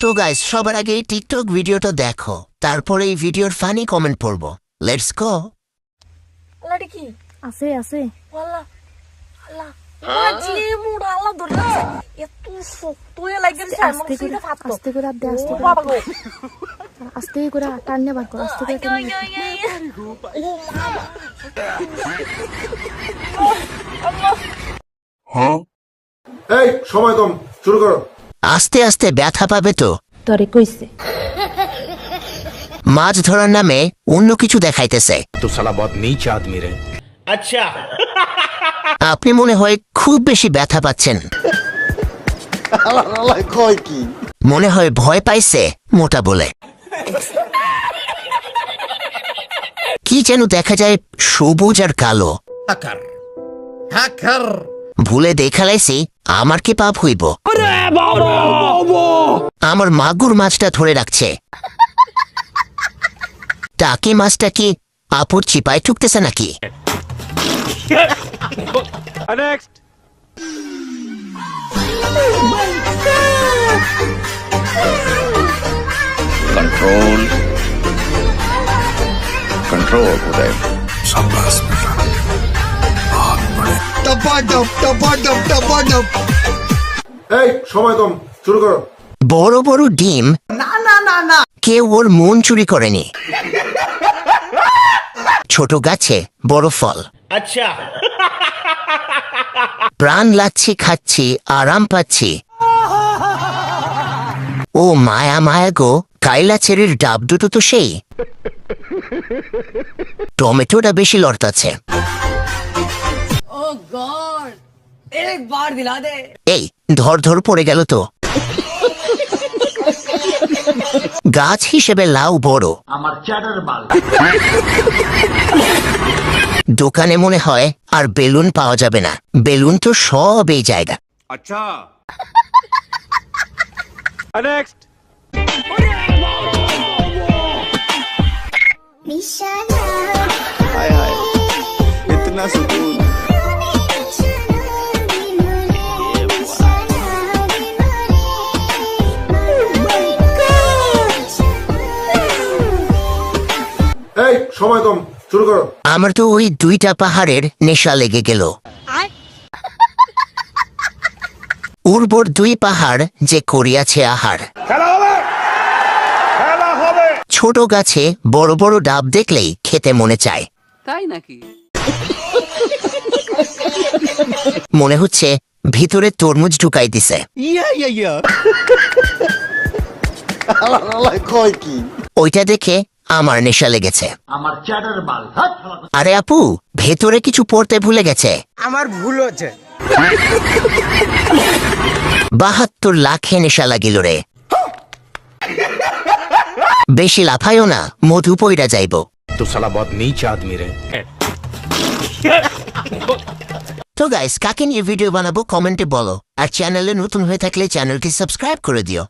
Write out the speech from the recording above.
তো গাইস সবার আগে এই টিকটক ভিডিওটা দেখো, তারপরে এই ভিডিওর ফানি কমেন্ট পড়বো। Let's go. আল্লাহটা কি আছে আছে আল্লাহ আল্লাহ মাঝে মুড়া আল্লাহ ধরে এত শক্ত হয়ে লাগছে আস্তে করে আস্তে করে আদে আস্তে ও করে বাবা গো আস্তে করে টাননে বার কর আস্তে করে টাননে ও মা এই সময় কম, শুরু করো। আস্তে আস্তে ব্যথা পাবে তো। তোরে কইছে মাছ ধরার নামে অন্য কিছু দেখাইতেছে। तो साला बहुत नीच आदमी रहे। আপনি মনে হয় খুব বেশি ব্যথা পাচ্ছেন। মনে হয় ভয় পাইছে মোটা বলে। কি যেন দেখা যায় সবুজ আর কালো। ভুলে দেখালাইছি আমার কি পাপ হইব। আমার মাগুর মাছটা ধরে রাখছে। টাকি মাছটা কি আপুর চিপায় ঠুকতেছে নাকি? कंट्रोल कंट्रोल उदय। এই সময় কম, শুরু করো। বড় বড় ডিম কেউ ওর মন চুরি করেনি। ছোট গাছে বড় ফল। আচ্ছা, প্রাণ লাগছে, খাচ্ছি, আরাম পাচ্ছি। ও মায়া মায়া গো, কাইলা ছেড়ির ডাব দুটো তো সেই। টমেটোটা বেশি লড়তাছে। এই ধর ধর পড়ে গেল তো। গাছ হিসেবে লাউ বড়। দোকানে মনে হয় আর বেলুন পাওয়া যাবে না। বেলুন তো সব এই জায়গা। अच्छा हाय हाय इतना सुकून। এই সময় কম, শুরু করো। আমার তো ওই দুইটা পাহাড়ের নেশা লেগে গেল। উর্বর দুই পাহাড় যে করিয়াছে আহার। ছোট গাছে বড় বড় ডাব দেখলেই খেতে মনে চায়। তাই নাকি? মনে হচ্ছে ভিতরে তরমুজ ঢুকাই দিছে। ওইটা দেখে আমার নেশা লেগেছে। আরে আপু, ভেতরে কিছু পড়তে ভুলে গেছে। আমার ভুল হচ্ছে। 72 লাখে নেশা লাগিল রে। বেশি লাফাইও না, মধু পইরা যাইব। तो साला बहुत नीच आदमी रहे। তো গাইস, কাকে নিয়ে ভিডিও বানাবো কমেন্টে বলো। আর চ্যানেলে নতুন হয়ে থাকলে চ্যানেলটি সাবস্ক্রাইব করে দিও।